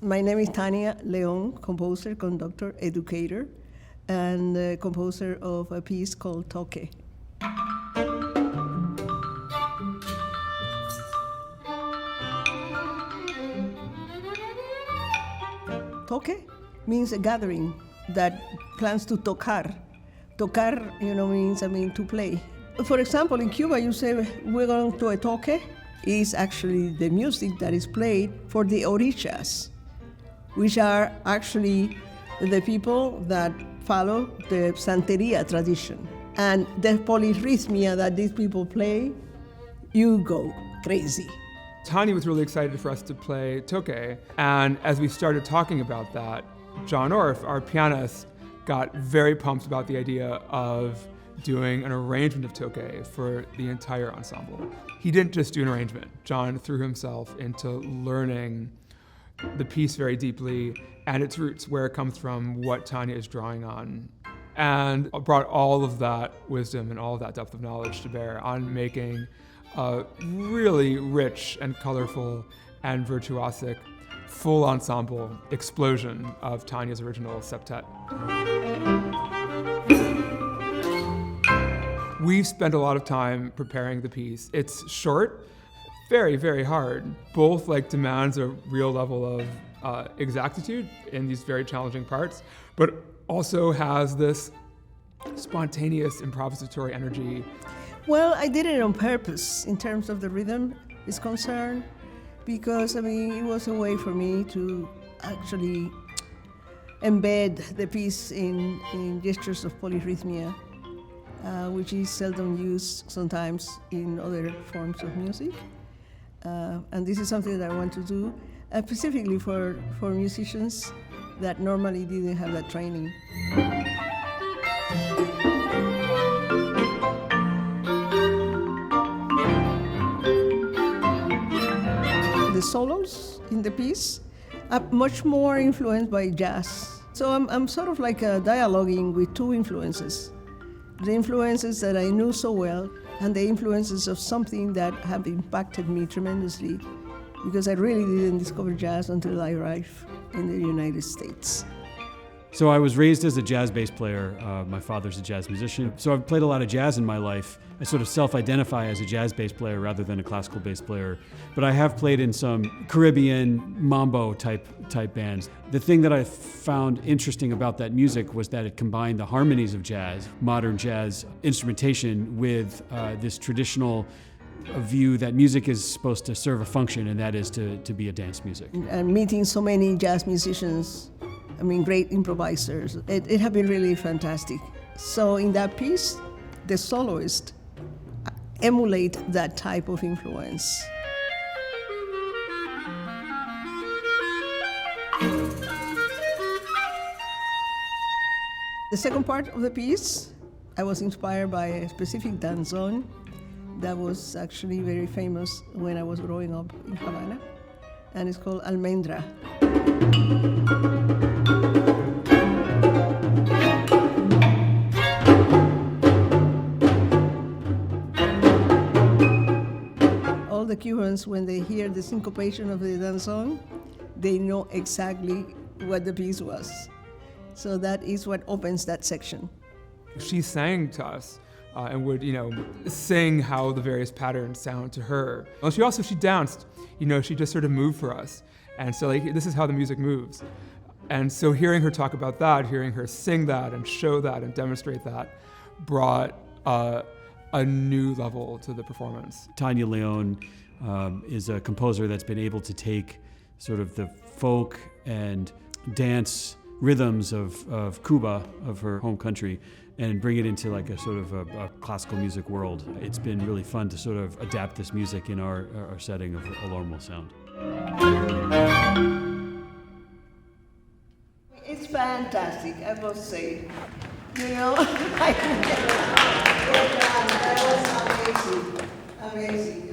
My name is Tania León, composer, conductor, educator, and composer of a piece called Toque. Toque means a gathering that plans to tocar. Tocar, means, to play. For example, in Cuba, you say, we're going to a toque. Is actually the music that is played for the orishas, which are actually the people that follow the Santeria tradition. And the polyrhythmia that these people play, you go crazy. Tania was really excited for us to play Toque, and as we started talking about that, John Orfe, our pianist, got very pumped about the idea of doing an arrangement of Toque for the entire ensemble. He didn't just do an arrangement. John threw himself into learning the piece very deeply and its roots, where it comes from, what Tania is drawing on, and brought all of that wisdom and all of that depth of knowledge to bear on making a really rich and colorful and virtuosic full ensemble explosion of Tania's original septet. We've spent a lot of time preparing the piece. It's short, very, very hard. Both demands a real level of exactitude in these very challenging parts, but also has this spontaneous improvisatory energy. Well, I did it on purpose in terms of the rhythm is concerned, because it was a way for me to actually embed the piece in gestures of polyrhythmia, which is seldom used sometimes in other forms of music. And this is something that I want to do, specifically for musicians that normally didn't have that training. The solos in the piece are much more influenced by jazz. So I'm sort of dialoguing with two influences. The influences that I knew so well, and the influences of something that have impacted me tremendously, because I really didn't discover jazz until I arrived in the United States. So I was raised as a jazz bass player. My father's a jazz musician. So I've played a lot of jazz in my life. I sort of self-identify as a jazz bass player rather than a classical bass player. But I have played in some Caribbean mambo type bands. The thing that I found interesting about that music was that it combined the harmonies of jazz, modern jazz instrumentation, with this traditional view that music is supposed to serve a function, and that is to be a dance music. And meeting so many jazz musicians, great improvisers. It has been really fantastic. So in that piece, the soloist emulate that type of influence. The second part of the piece, I was inspired by a specific danzón that was actually very famous when I was growing up in Havana, and it's called Almendra. All the Cubans, when they hear the syncopation of the danzón, they know exactly what the piece was. So that is what opens that section. She sang to us and would, sing how the various patterns sound to her. Well, she danced. She just sort of moved for us. And so this is how the music moves. And so hearing her talk about that, hearing her sing that and show that and demonstrate that, brought a new level to the performance. Tania León is a composer that's been able to take sort of the folk and dance rhythms of Cuba, of her home country, and bring it into a sort of a classical music world. It's been really fun to sort of adapt this music in our setting of a normal sound. It's fantastic, I must say. That was amazing.